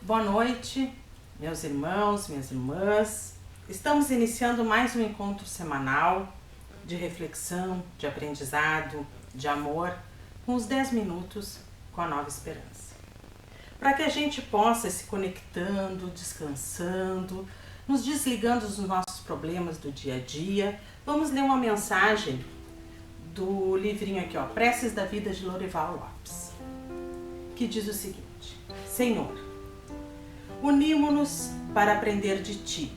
Boa noite, meus irmãos, minhas irmãs. Estamos iniciando mais um encontro semanal de reflexão, de aprendizado, de amor, com os 10 minutos com a Nova Esperança. Para que a gente possa se conectando, descansando, nos desligando dos nossos problemas do dia a dia, vamos ler uma mensagem do livrinho aqui, Preces da Vida de Lorival Lopes, que diz o seguinte: Senhor, unimo-nos para aprender de Ti.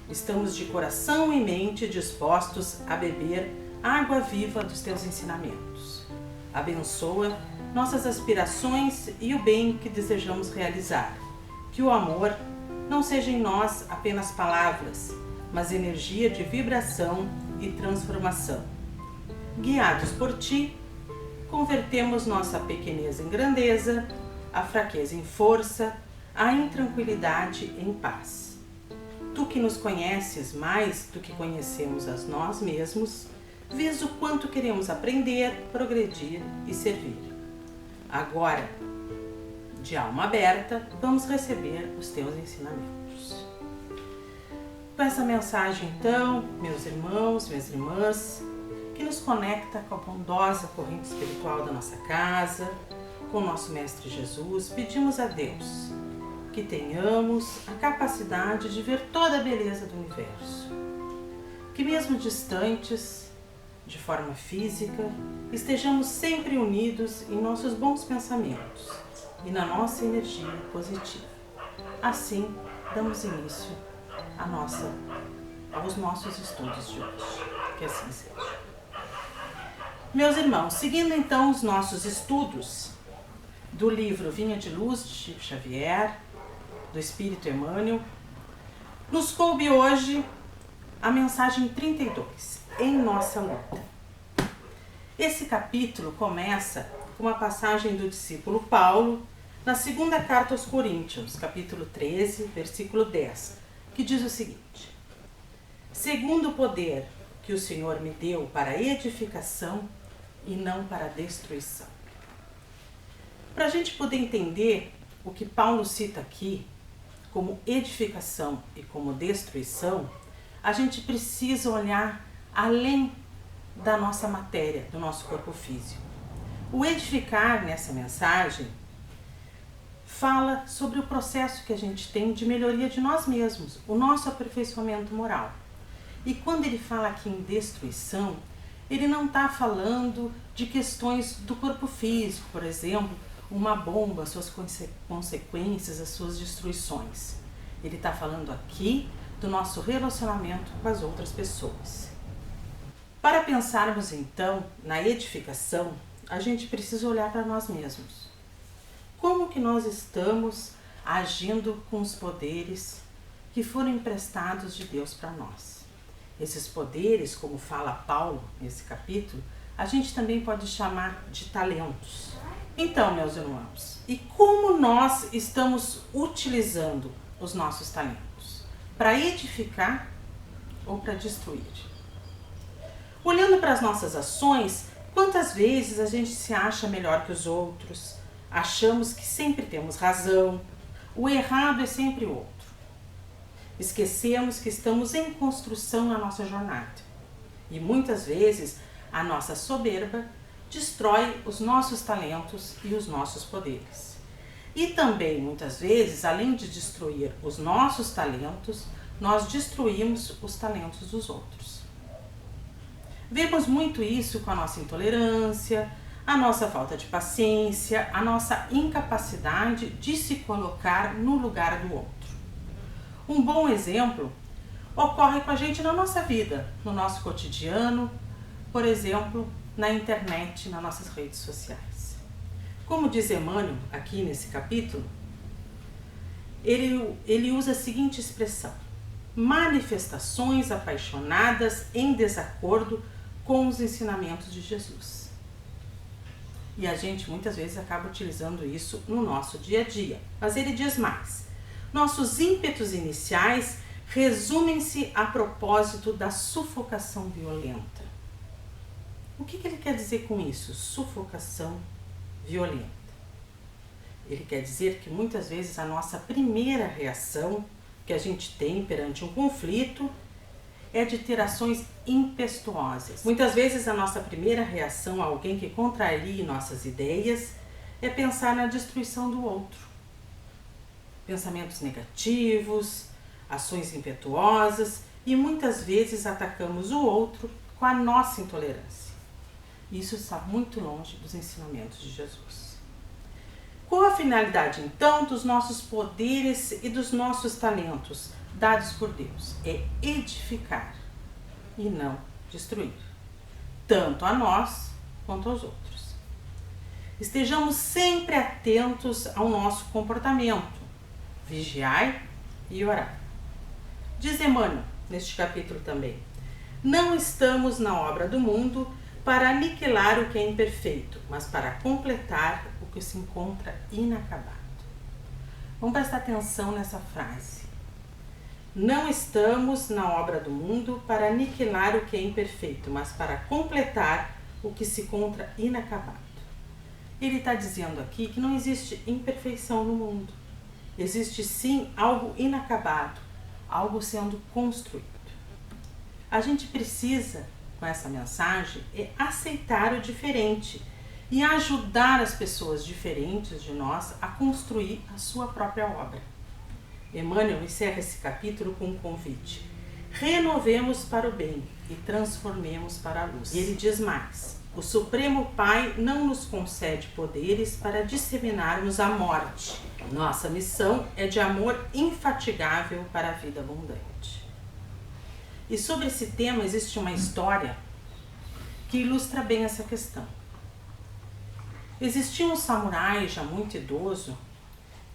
Estamos de coração e mente dispostos a beber água viva dos Teus ensinamentos. Abençoa nossas aspirações e o bem que desejamos realizar. Que o amor não seja em nós apenas palavras, mas energia de vibração e transformação. Guiados por Ti, convertemos nossa pequenez em grandeza, a fraqueza em força, a intranquilidade em paz. Tu que nos conheces mais do que conhecemos a nós mesmos, vês o quanto queremos aprender, progredir e servir. Agora, de alma aberta, vamos receber os Teus ensinamentos. Com essa mensagem, então, meus irmãos, minhas irmãs, que nos conecta com a bondosa corrente espiritual da nossa casa, com o nosso Mestre Jesus, pedimos a Deus que tenhamos a capacidade de ver toda a beleza do universo. Que mesmo distantes, de forma física, estejamos sempre unidos em nossos bons pensamentos e na nossa energia positiva. Assim, damos início aos nossos estudos de hoje. Que assim seja. Meus irmãos, seguindo então os nossos estudos do livro Vinha de Luz, de Chico Xavier, do Espírito Emmanuel, nos coube hoje a mensagem 32, Em Nossa Luta. Esse capítulo começa com uma passagem do discípulo Paulo, na segunda carta aos Coríntios, capítulo 13, versículo 10, que diz o seguinte: Segundo o poder que o Senhor me deu para a edificação e não para a destruição. Para a gente poder entender o que Paulo cita aqui, como edificação e como destruição, a gente precisa olhar além da nossa matéria, do nosso corpo físico. O edificar nessa mensagem fala sobre o processo que a gente tem de melhoria de nós mesmos, o nosso aperfeiçoamento moral. E quando ele fala aqui em destruição, ele não está falando de questões do corpo físico, por exemplo, uma bomba, as suas consequências, as suas destruições. Ele está falando aqui do nosso relacionamento com as outras pessoas. Para pensarmos então na edificação, a gente precisa olhar para nós mesmos. Como que nós estamos agindo com os poderes que foram emprestados de Deus para nós? Esses poderes, como fala Paulo nesse capítulo, a gente também pode chamar de talentos. Então, meus irmãos, e como nós estamos utilizando os nossos talentos? Para edificar ou para destruir? Olhando para as nossas ações, quantas vezes a gente se acha melhor que os outros, achamos que sempre temos razão, o errado é sempre o outro. Esquecemos que estamos em construção na nossa jornada. E muitas vezes a nossa soberba destrói os nossos talentos e os nossos poderes. E também, muitas vezes, além de destruir os nossos talentos, nós destruímos os talentos dos outros. Vemos muito isso com a nossa intolerância, a nossa falta de paciência, a nossa incapacidade de se colocar no lugar do outro. Um bom exemplo ocorre com a gente na nossa vida, no nosso cotidiano, por exemplo, na internet, nas nossas redes sociais. Como diz Emmanuel aqui nesse capítulo, ele usa a seguinte expressão: manifestações apaixonadas em desacordo com os ensinamentos de Jesus. E a gente muitas vezes acaba utilizando isso no nosso dia a dia. Mas ele diz mais: nossos ímpetos iniciais resumem-se a propósito da sufocação violenta. O que ele quer dizer com isso? Sufocação violenta. Ele quer dizer que muitas vezes a nossa primeira reação que a gente tem perante um conflito é de ter ações impetuosas. Muitas vezes a nossa primeira reação a alguém que contrarie nossas ideias é pensar na destruição do outro. Pensamentos negativos, ações impetuosas e muitas vezes atacamos o outro com a nossa intolerância. Isso está muito longe dos ensinamentos de Jesus. Qual a finalidade então dos nossos poderes e dos nossos talentos dados por Deus? É edificar e não destruir, tanto a nós quanto aos outros. Estejamos sempre atentos ao nosso comportamento, vigiai e orai. Diz Emmanuel, neste capítulo também, não estamos na obra do mundo para aniquilar o que é imperfeito, mas para completar o que se encontra inacabado. Vamos prestar atenção nessa frase. Não estamos na obra do mundo para aniquilar o que é imperfeito, mas para completar o que se encontra inacabado. Ele está dizendo aqui que não existe imperfeição no mundo. Existe sim algo inacabado, algo sendo construído. A gente precisa, com essa mensagem, aceitar o diferente e ajudar as pessoas diferentes de nós a construir a sua própria obra. Emmanuel encerra esse capítulo com um convite. Renovemos para o bem e transformemos para a luz. E ele diz mais. O Supremo Pai não nos concede poderes para disseminarmos a morte. Nossa missão é de amor infatigável para a vida abundante. E sobre esse tema existe uma história que ilustra bem essa questão. Existia um samurai já muito idoso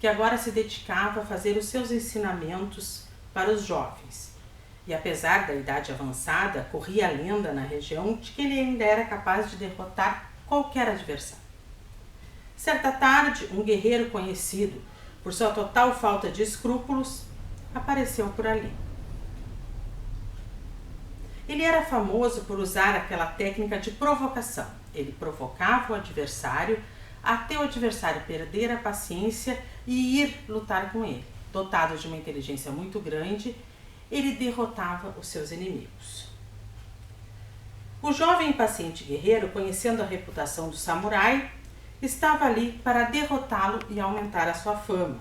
que agora se dedicava a fazer os seus ensinamentos para os jovens. E apesar da idade avançada, corria a lenda na região de que ele ainda era capaz de derrotar qualquer adversário. Certa tarde, um guerreiro conhecido por sua total falta de escrúpulos apareceu por ali. Ele era famoso por usar aquela técnica de provocação. Ele provocava o adversário até o adversário perder a paciência e ir lutar com ele. Dotado de uma inteligência muito grande, ele derrotava os seus inimigos. O jovem e impaciente guerreiro, conhecendo a reputação do samurai, estava ali para derrotá-lo e aumentar a sua fama.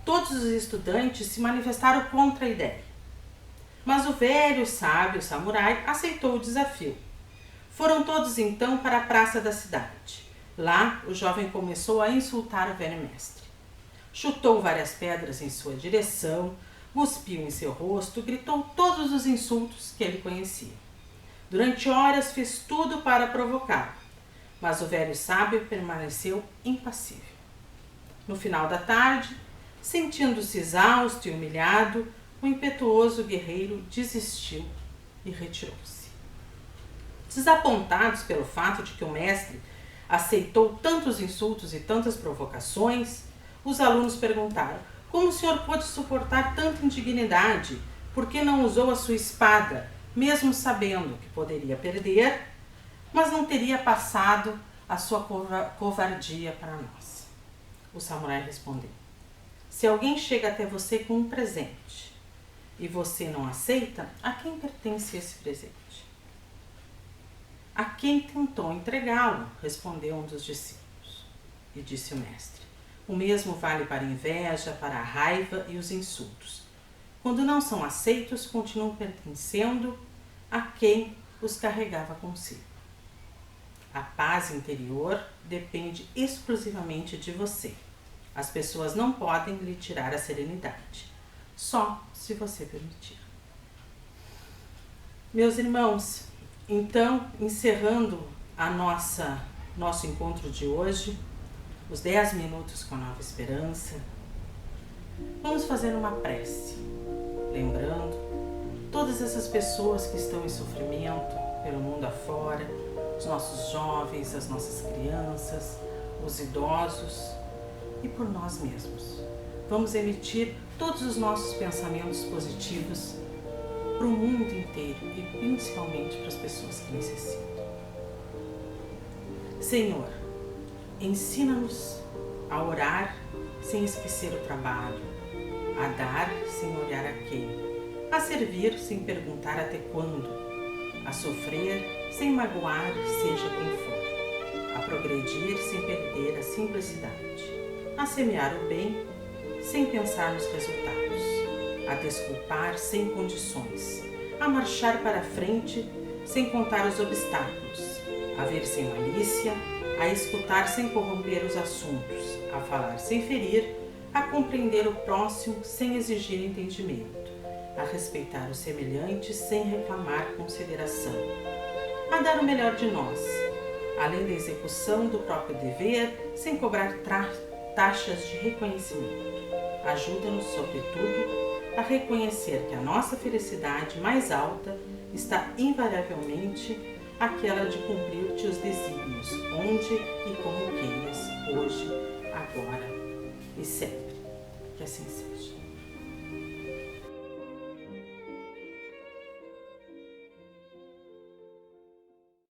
Todos os estudantes se manifestaram contra a ideia. Mas o velho, sábio samurai aceitou o desafio. Foram todos então para a praça da cidade. Lá, o jovem começou a insultar o velho mestre. Chutou várias pedras em sua direção, cuspiu em seu rosto, gritou todos os insultos que ele conhecia. Durante horas fez tudo para provocá-lo, mas o velho sábio permaneceu impassível. No final da tarde, sentindo-se exausto e humilhado, o impetuoso guerreiro desistiu e retirou-se. Desapontados pelo fato de que o mestre aceitou tantos insultos e tantas provocações, os alunos perguntaram: como o senhor pôde suportar tanta indignidade? Por que não usou a sua espada, mesmo sabendo que poderia perder, mas não teria passado a sua covardia para nós? O samurai respondeu: se alguém chega até você com um presente e você não aceita, a quem pertence esse presente? A quem tentou entregá-lo, respondeu um dos discípulos. E disse o mestre: o mesmo vale para a inveja, para a raiva e os insultos. Quando não são aceitos, continuam pertencendo a quem os carregava consigo. A paz interior depende exclusivamente de você. As pessoas não podem lhe tirar a serenidade, só se você permitir. Meus irmãos, então, encerrando nosso encontro de hoje, os 10 minutos com a Nova Esperança, vamos fazer uma prece, lembrando todas essas pessoas que estão em sofrimento pelo mundo afora, os nossos jovens, as nossas crianças, os idosos e por nós mesmos. Vamos emitir todos os nossos pensamentos positivos para o mundo inteiro e principalmente para as pessoas que necessitam. Senhor, ensina-nos a orar sem esquecer o trabalho, a dar sem olhar a quem, a servir sem perguntar até quando, a sofrer sem magoar seja quem for, a progredir sem perder a simplicidade, a semear o bem sem pensar nos resultados, a desculpar sem condições, a marchar para a frente sem contar os obstáculos, a ver sem malícia, a escutar sem corromper os assuntos, a falar sem ferir, a compreender o próximo sem exigir entendimento, a respeitar os semelhantes sem reclamar consideração, a dar o melhor de nós, além da execução do próprio dever, sem cobrar taxas de reconhecimento. Ajuda-nos, sobretudo, a reconhecer que a nossa felicidade mais alta está invariavelmente aquela de cumprir-te os desígnios, onde e como queiras, hoje, agora e sempre. Que assim seja.